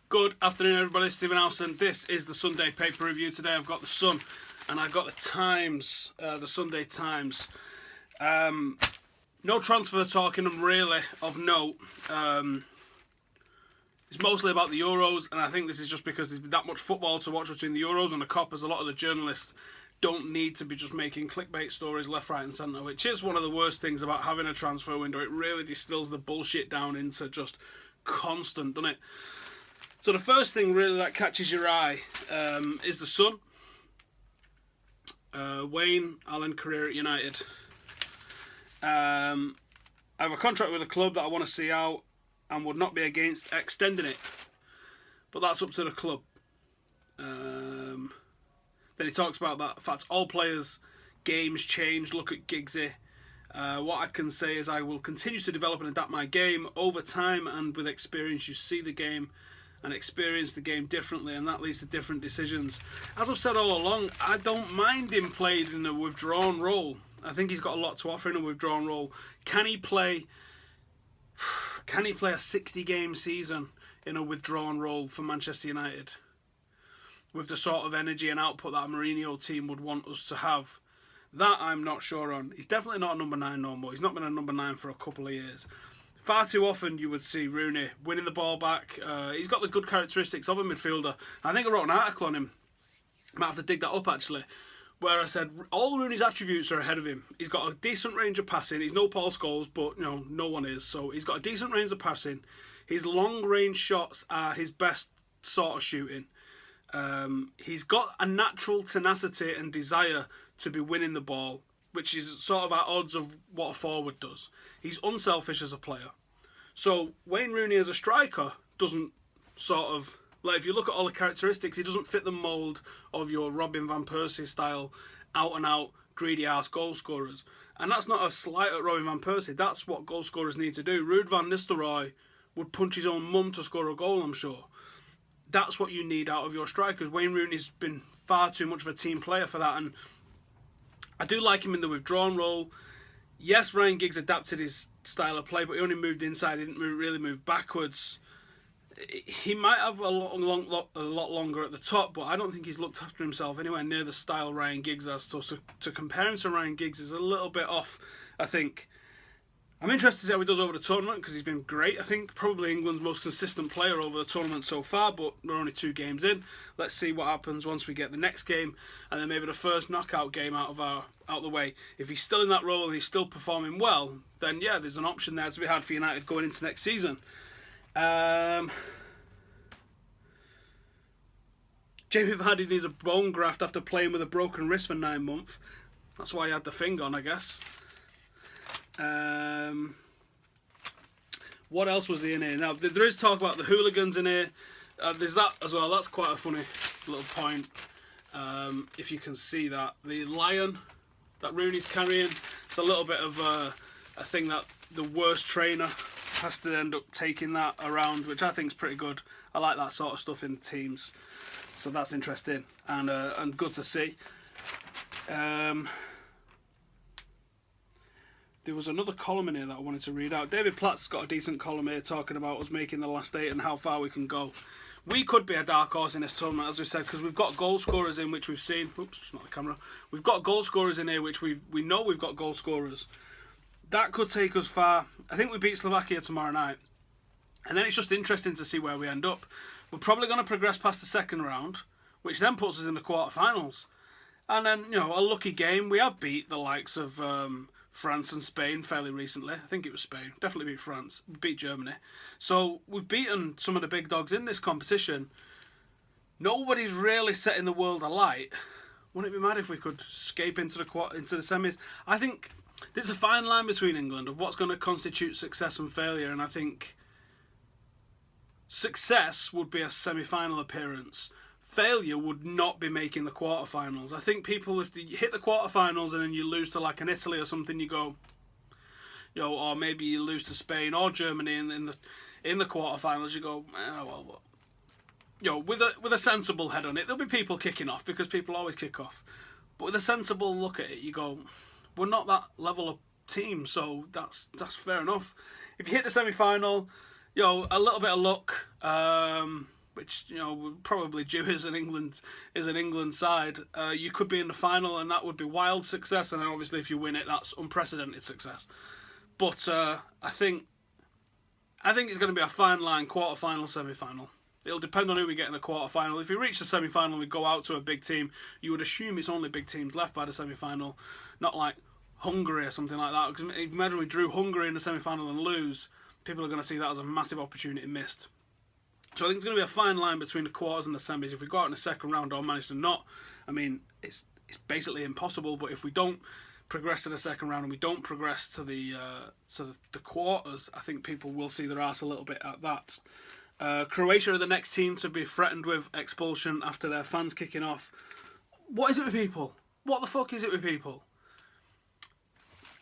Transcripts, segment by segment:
Good afternoon, everybody. Stephen Howson. This is the Sunday paper review. Today I've got the Sun and I've got the Times, the Sunday Times. No transfer talk in them really of note. It's mostly about the Euros, and I think this is just because there's been that much football to watch between the Euros and the Coppers. A lot of the journalists don't need to be just making clickbait stories left, right and centre, which is one of the worst things about having a transfer window. It really distills the bullshit down into just constant, doesn't it? So the first thing really that catches your eye is the Sun. Wayne Allen career at United. I have a contract with a club that I want to see out and would not be against extending it. But that's up to the club. Then he talks about that fact all players' games change. Look at Giggsy. What I can say is I will continue to develop and adapt my game over time, and with experience you see the game and experience the game differently, and that leads to different decisions. As I've said all along, I don't mind him playing in a withdrawn role. I think he's got a lot to offer in a withdrawn role. Can he play a 60-game season in a withdrawn role for Manchester United with the sort of energy and output that a Mourinho team would want us to have? That I'm not sure on. He's definitely not a number 9 no more. He's not been a number 9 for a couple of years. Far too often you would see Rooney winning the ball back. He's got the good characteristics of a midfielder. I think I wrote an article on him. I might have to dig that up actually, where I said all Rooney's attributes are ahead of him. He's got a decent range of passing. He's no Paul Scholes, but no one is. So he's got a decent range of passing. His long range shots are his best sort of shooting. He's got a natural tenacity and desire to be winning the ball, which is sort of at odds of what a forward does. He's unselfish as a player. So Wayne Rooney as a striker doesn't sort of, like, if you look at all the characteristics, he doesn't fit the mould of your Robin Van Persie style out and out greedy ass goal scorers. And that's not a slight at Robin Van Persie. That's what goal scorers need to do. Ruud van Nistelrooy would punch his own mum to score a goal, I'm sure. That's what you need out of your strikers. Wayne Rooney's been far too much of a team player for that, and I do like him in the withdrawn role. Yes, Ryan Giggs adapted his style of play, but he only moved inside, he didn't really move backwards. He might have a lot longer at the top, but I don't think he's looked after himself anywhere near the style Ryan Giggs has. So to compare him to Ryan Giggs is a little bit off, I think. I'm interested to see how he does over the tournament, because he's been great. I think probably England's most consistent player over the tournament so far, but we're only 2 games in. Let's see what happens once we get the next game, and then maybe the first knockout game out the way. If he's still in that role and he's still performing well, then yeah, there's an option there to be had for United going into next season. Jamie Vardy needs a bone graft after playing with a broken wrist for 9 months. That's why he had the thing on, I guess. What else was in here? Now, there is talk about the hooligans in here. There's that as well. That's quite a funny little point. If you can see that. The lion that Rooney's carrying. It's a little bit of a thing that the worst trainer has to end up taking that around, which I think is pretty good. I like that sort of stuff in teams. So that's interesting and good to see. There was another column in here that I wanted to read out. David Platt's got a decent column here talking about us making the last 8 and how far we can go. We could be a dark horse in this tournament, as we said, because we've got goal scorers in which we've seen. Oops, it's not the camera. We've got goal scorers in here which we know we've got goal scorers. That could take us far. I think we beat Slovakia tomorrow night. And then it's just interesting to see where we end up. We're probably going to progress past the second round, which then puts us in the quarterfinals. And then, a lucky game. We have beat the likes of France and Spain fairly recently. I think it was Spain. Definitely beat France. We beat Germany. So we've beaten some of the big dogs in this competition. Nobody's really setting the world alight. Wouldn't it be mad if we could escape into the semis? I think there's a fine line between England of what's going to constitute success and failure, and I think success would be a semi-final appearance. Failure would not be making the quarterfinals. I think people, if you hit the quarterfinals and then you lose to like an Italy or something, you go, or maybe you lose to Spain or Germany in the quarterfinals, you go, with a sensible head on it. There'll be people kicking off because people always kick off, but with a sensible look at it, you go, we're not that level of team, so that's fair enough. If you hit the semi-final, a little bit of luck, which probably due as an England side, you could be in the final, and that would be wild success. And then obviously, if you win it, that's unprecedented success. But I think it's going to be a fine line: quarter-final, semi-final. It'll depend on who we get in the quarter-final. If we reach the semi-final and we go out to a big team, you would assume it's only big teams left by the semi-final, not like Hungary or something like that. Because imagine we drew Hungary in the semi-final and lose, people are going to see that as a massive opportunity missed. So I think it's going to be a fine line between the quarters and the semis. If we go out in the second round or manage to not, I mean, it's basically impossible. But if we don't progress to the second round and we don't progress to the quarters, I think people will see their arse a little bit at that. Croatia are the next team to be threatened with expulsion after their fans kicking off. What is it with people? What the fuck is it with people?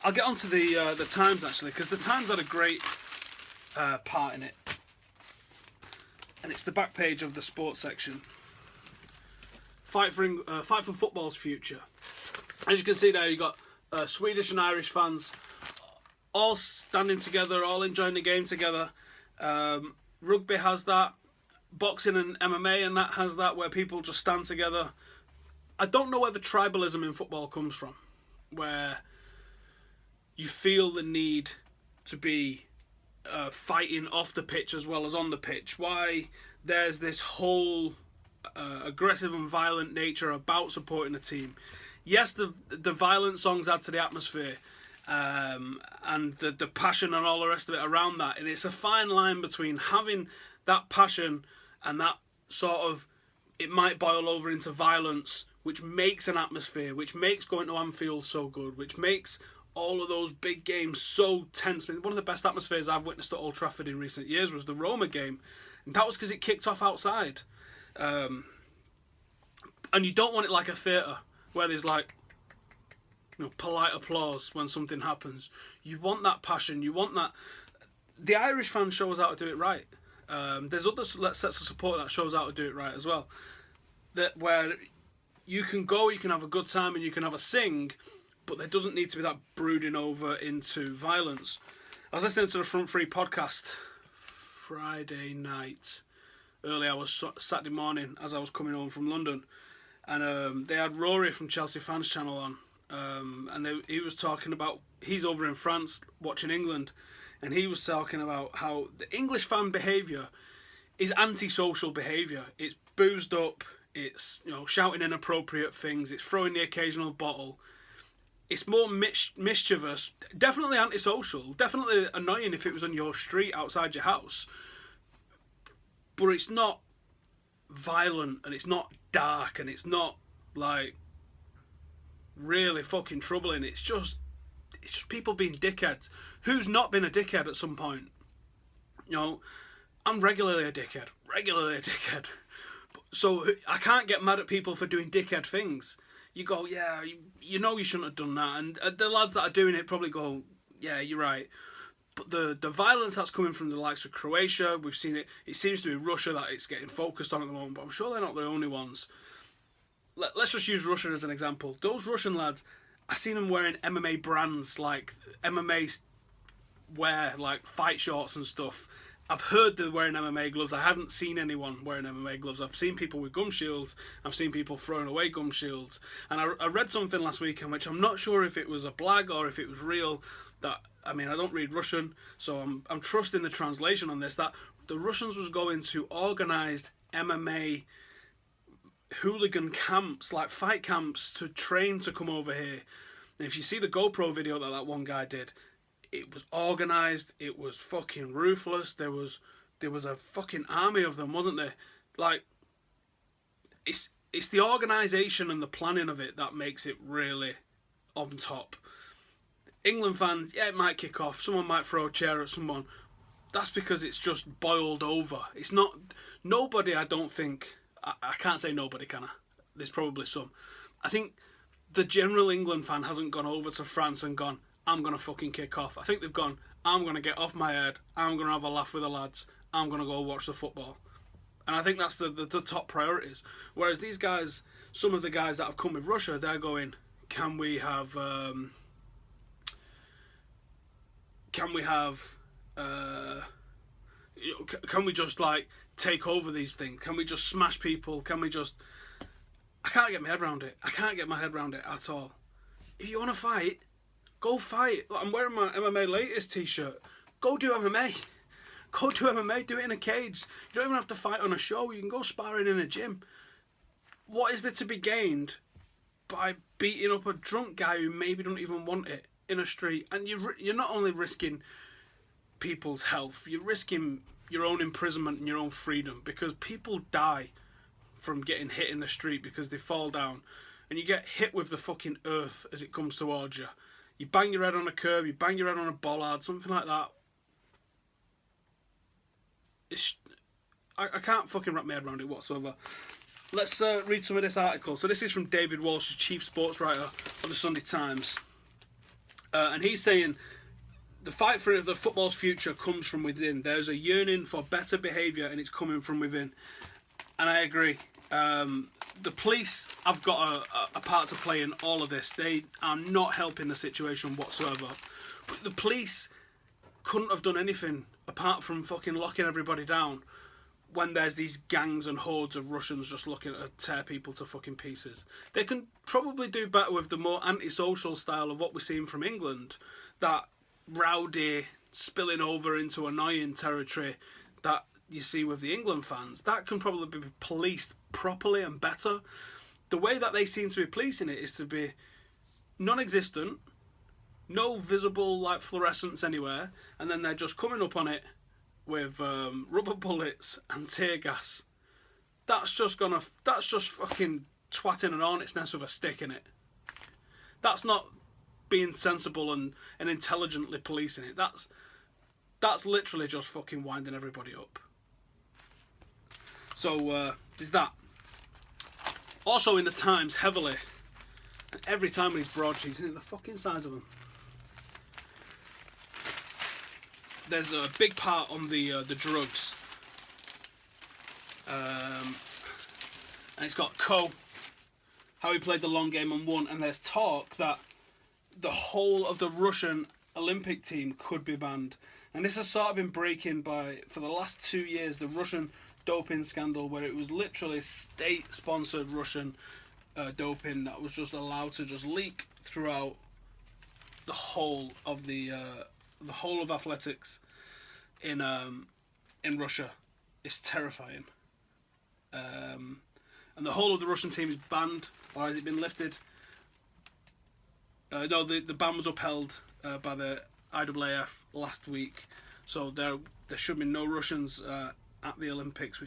I'll get onto the Times actually, because the Times had a great part in it, and it's the back page of the sports section. Fight for football's future. As you can see there, you got Swedish and Irish fans all standing together, all enjoying the game together. Rugby has that, boxing and MMA and that has that, where people just stand together. I don't know where the tribalism in football comes from, where you feel the need to be fighting off the pitch as well as on the pitch. Why there's this whole aggressive and violent nature about supporting a team. Yes, the violent songs add to the atmosphere, and the passion and all the rest of it around that. And it's a fine line between having that passion and that sort of, it might boil over into violence, which makes an atmosphere, which makes going to Anfield so good, which makes all of those big games so tense. I mean, one of the best atmospheres I've witnessed at Old Trafford in recent years was the Roma game. And that was because it kicked off outside. And you don't want it like a theatre, where there's like, polite applause when something happens. You want that passion. You want that. The Irish fan shows how to do it right. There's other sets of support that shows how to do it right as well. Where you can go, you can have a good time, and you can have a sing, but there doesn't need to be that brooding over into violence. I was listening to the Front Three podcast Friday night, early hours, Saturday morning, as I was coming home from London, and they had Rory from Chelsea Fans Channel on. And he was talking about, he's over in France watching England, and he was talking about how the English fan behaviour is antisocial behaviour. It's boozed up, it's shouting inappropriate things, it's throwing the occasional bottle. It's more mischievous, definitely antisocial, definitely annoying if it was on your street outside your house. But it's not violent, and it's not dark, and it's not like really fucking troubling. It's just people being dickheads. Who's not been a dickhead at some point? I'm regularly a dickhead. So I can't get mad at people for doing dickhead things. You go, yeah, you shouldn't have done that. And the lads that are doing it probably go, yeah, you're right. But the violence that's coming from the likes of Croatia, we've seen it. It seems to be Russia that it's getting focused on at the moment, but I'm sure they're not the only ones. Let's just use Russia as an example. Those Russian lads, I've seen them wearing MMA brands, like MMA wear, like fight shorts and stuff. I've heard they're wearing MMA gloves. I haven't seen anyone wearing MMA gloves. I've seen people with gum shields. I've seen people throwing away gum shields. And I read something last week in which I'm not sure if it was a blag or if it was real. I don't read Russian, so I'm trusting the translation on this, that the Russians was going to organised MMA hooligan camps, like fight camps, to train to come over here. And if you see the GoPro video that one guy did, it was organised, it was fucking ruthless. There was a fucking army of them, wasn't there? Like, it's the organisation and the planning of it that makes it really on top. England fans, yeah, it might kick off. Someone might throw a chair at someone. That's because it's just boiled over. It's not... Nobody, I don't think... I can't say nobody, can I? There's probably some. I think the general England fan hasn't gone over to France and gone, I'm going to fucking kick off. I think they've gone, I'm going to get off my head. I'm going to have a laugh with the lads. I'm going to go watch the football. And I think that's the top priorities. Whereas these guys, some of the guys that have come with Russia, they're going, can we have can we just like take over these things? Can we just smash people? Can we just? I can't get my head around it. I can't get my head around it at all. If you want to fight, go fight. I'm wearing my MMA latest t-shirt. Go do MMA. Go do MMA. Do it in a cage. You don't even have to fight on a show. You can go sparring in a gym. What is there to be gained by beating up a drunk guy who maybe don't even want it in a street? And you're not only risking people's health, you're risking your own imprisonment and your own freedom, because people die from getting hit in the street because they fall down, and you get hit with the fucking earth as it comes towards you. You bang your head on a curb, you bang your head on a bollard, something like that. I can't fucking wrap my head around it whatsoever. Let's read some of this article. So this is from David Walsh, chief sports writer of the Sunday Times. And he's saying, the fight for the football's future comes from within. There's a yearning for better behaviour, and it's coming from within. And I agree. The police have got a part to play in all of this. They are not helping the situation whatsoever. But the police couldn't have done anything apart from fucking locking everybody down when there's these gangs and hordes of Russians just looking to tear people to fucking pieces. They can probably do better with the more antisocial style of what we're seeing from England. That rowdy, spilling over into annoying territory that you see with the England fans. That can probably be policed properly and better. The way that they seem to be policing it is to be non-existent, no visible like fluorescence anywhere, and then they're just coming up on it with rubber bullets and tear gas. That's just fucking twatting an hornet's nest with a stick in it. That's not being sensible and intelligently policing it. That's literally just fucking winding everybody up. So there's that. Also in the Times, heavily, and every time he's broadsheets, isn't it the fucking size of them? There's a big part on the drugs, and it's got how he played the long game and won, and there's talk that the whole of the Russian Olympic team could be banned. And this has sort of been breaking for the last 2 years, the Russian doping scandal, where it was literally state-sponsored Russian doping that was just allowed to just leak throughout the whole of athletics in Russia. It's terrifying. And the whole of the Russian team is banned, or has it been lifted? No, the ban was upheld by the IAAF last week, so there should be no Russians at the Olympics,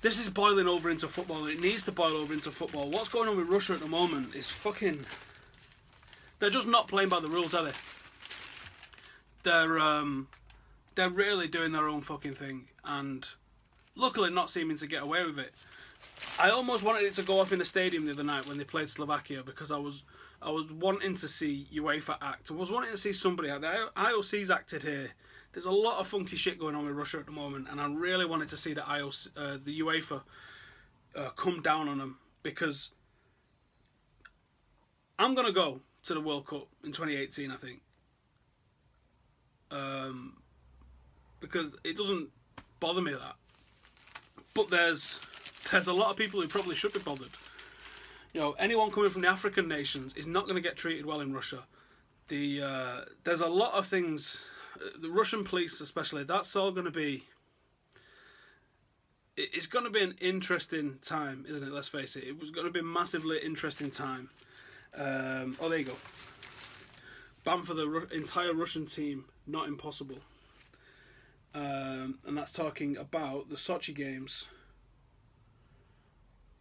this is boiling over into football, and it needs to boil over into football. What's going on with Russia at the moment is fucking... They're just not playing by the rules, are they? They're really doing their own fucking thing, and luckily not seeming to get away with it. I almost wanted it to go off in the stadium the other night when they played Slovakia, because I was wanting to see UEFA act. I was wanting to see somebody out there. IOC's acted here. There's a lot of funky shit going on with Russia at the moment, and I really wanted to see the UEFA come down on them, because I'm going to go to the World Cup in 2018, I think. Because it doesn't bother me that. But there's a lot of people who probably should be bothered. You know, anyone coming from the African nations is not going to get treated well in Russia. There's a lot of things, the Russian police especially, that's all going to be... It's going to be an interesting time, isn't it? Let's face it. It was going to be a massively interesting time. There you go. Ban for the entire Russian team, not impossible. And that's talking about the Sochi Games.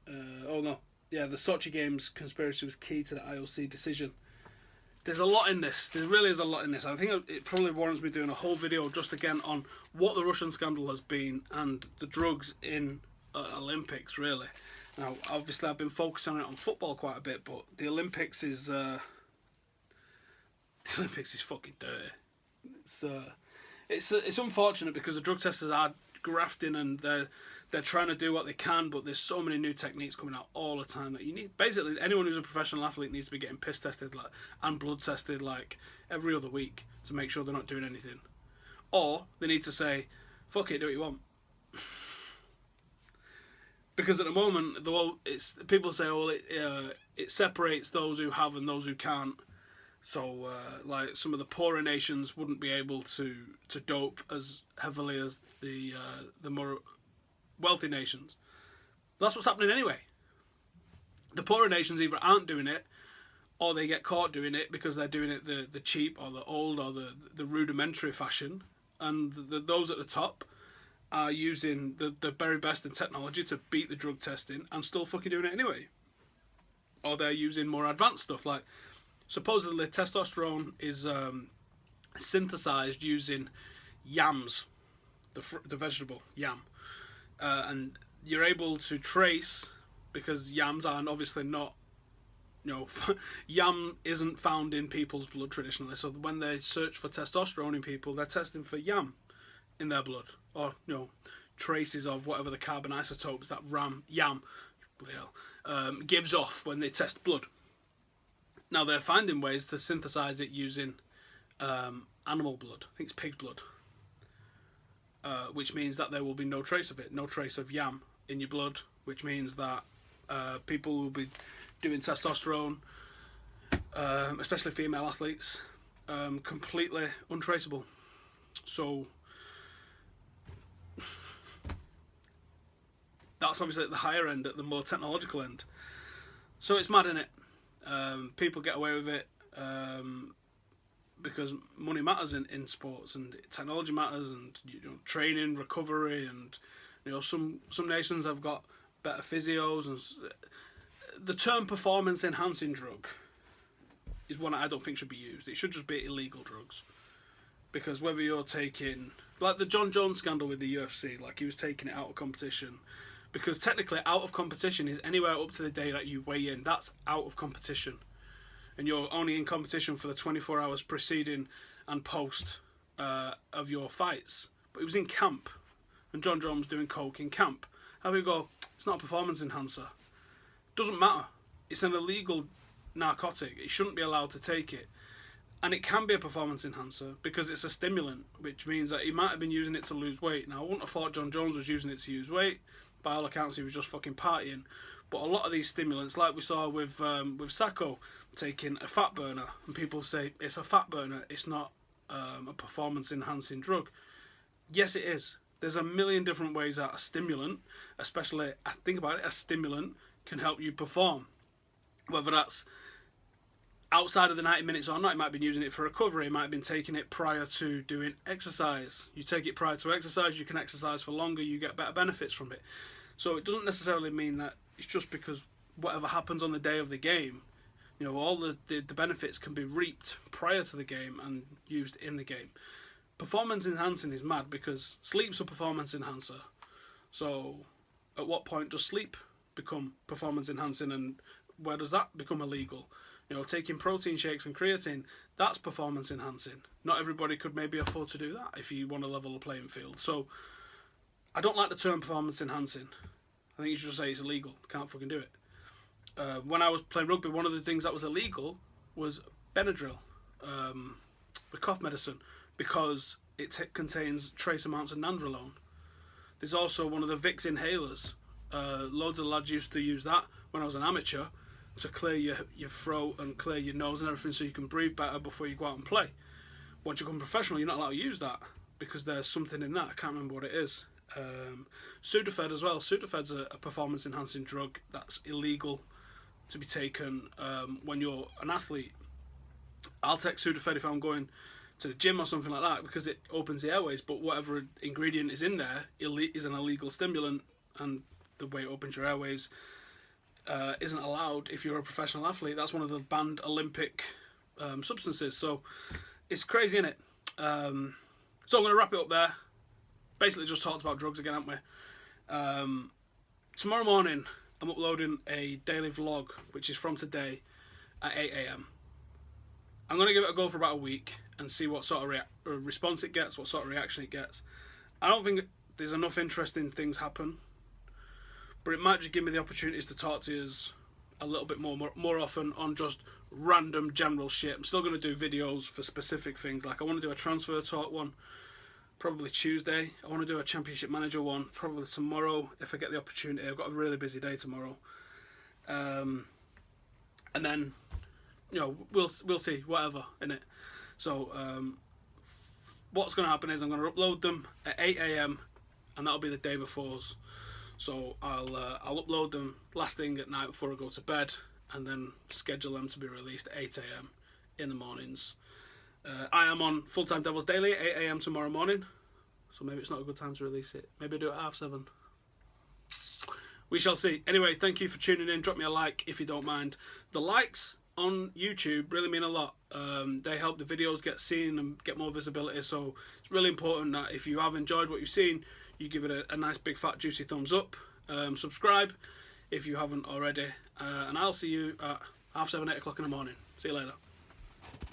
The Sochi Games conspiracy was key to the IOC decision. There's a lot in this. There really is a lot in this. I think it probably warrants me doing a whole video just again on what the Russian scandal has been and the drugs in Olympics, really. Now, obviously, I've been focusing on it on football quite a bit, but the Olympics is fucking dirty. It's unfortunate because the drug testers are grafting and they're trying to do what they can, but there's so many new techniques coming out all the time that you need. Basically, anyone who's a professional athlete needs to be getting piss tested and blood tested like every other week to make sure they're not doing anything. or they need to say, fuck it, do what you want. Because at the moment, people say, well, it separates those who have and those who can't. So, like, some of the poorer nations wouldn't be able to dope as heavily as the more wealthy nations. That's what's happening anyway. The poorer nations either aren't doing it, or they get caught doing it because they're doing it the cheap or the old or the rudimentary fashion, and those at the top are using the very best in technology to beat the drug testing and still fucking doing it anyway. Or they're using more advanced stuff, like supposedly testosterone is synthesized using yams, the vegetable yam, and you're able to trace, because yams aren't obviously not, yam isn't found in people's blood traditionally, so when they search for testosterone in people, they're testing for yam in their blood, or traces of whatever the carbon isotopes that yam gives off when they test blood. Now they're finding ways to synthesize it using animal blood. I think it's pig's blood, which means that there will be no trace of it, no trace of yam in your blood, which means that people will be doing testosterone, especially female athletes, completely untraceable. So that's obviously at the higher end, at the more technological end. So it's mad, innit? People get away with it because money matters in sports, and technology matters, and training, recovery, and some nations have got better physios. And the term performance enhancing drug is one I don't think should be used. It should just be illegal drugs, because whether you're taking, like the John Jones scandal with the UFC, like he was taking it out of competition. Because technically, out of competition is anywhere up to the day that you weigh in. That's out of competition. And you're only in competition for the 24 hours preceding and post of your fights. But he was in camp. And John Jones was doing coke in camp. How do we go, it's not a performance enhancer. Doesn't matter. It's an illegal narcotic. He shouldn't be allowed to take it. And it can be a performance enhancer because it's a stimulant, which means that he might have been using it to lose weight. Now, I wouldn't have thought John Jones was using it to lose weight. By all accounts, he was just fucking partying. But a lot of these stimulants, like we saw with Sacco, taking a fat burner, and people say it's a fat burner, it's not a performance-enhancing drug. Yes, it is. There's a million different ways that a stimulant, especially, think about it, a stimulant can help you perform. Whether that's outside of the 90 minutes or not, it might have been using it for recovery, it might have been taking it prior to doing exercise. You take it prior to exercise, you can exercise for longer, you get better benefits from it. So it doesn't necessarily mean that it's just because whatever happens on the day of the game, all the benefits can be reaped prior to the game and used in the game. Performance enhancing is mad because sleep's a performance enhancer. So at what point does sleep become performance enhancing, and where does that become illegal? Taking protein shakes and creatine, that's performance enhancing. Not everybody could maybe afford to do that if you want to level the playing field. So I don't like the term performance enhancing. I think you should just say it's illegal. Can't fucking do it. When I was playing rugby, one of the things that was illegal was Benadryl, the cough medicine, because it contains trace amounts of nandrolone. There's also one of the Vicks inhalers. Loads of lads used to use that when I was an amateur, to clear your throat and clear your nose and everything so you can breathe better before you go out and play. Once you become professional, you're not allowed to use that because there's something in that. I can't remember what it is. Sudafed as well. Sudafed's a performance enhancing drug that's illegal to be taken when you're an athlete. I'll take Sudafed if I'm going to the gym or something like that because it opens the airways, but whatever ingredient is in there is an illegal stimulant, and the way it opens your airways isn't allowed if you're a professional athlete. That's one of the banned Olympic substances. So it's crazy, innit? So I'm going to wrap it up there. Basically just talked about drugs again, haven't we? Tomorrow morning I'm uploading a daily vlog, which is from today at 8 AM. I'm going to give it a go for about a week and see what sort of response it gets, what sort of reaction it gets. I don't think there's enough interesting things happen, but it might just give me the opportunities to talk to you a little bit more often on just random general shit. I'm still going to do videos for specific things. Like I want to do a transfer talk one. probably Tuesday. I want to do a Championship Manager one probably tomorrow if I get the opportunity. I've got a really busy day tomorrow, and then we'll see, whatever, innit? So what's going to happen is I'm going to upload them at 8 a.m. and that'll be the day before's. So I'll upload them last thing at night before I go to bed, and then schedule them to be released at 8 a.m. in the mornings. I am on Full-Time Devils Daily at 8 a.m. tomorrow morning, so maybe it's not a good time to release it. Maybe I do it at 7:30. We shall see. Anyway, thank you for tuning in. Drop me a like if you don't mind. The likes on YouTube really mean a lot. They help the videos get seen and get more visibility, so it's really important that if you have enjoyed what you've seen, you give it a nice big fat juicy thumbs up. Subscribe if you haven't already, and I'll see you at 7:30, 8 o'clock in the morning. See you later.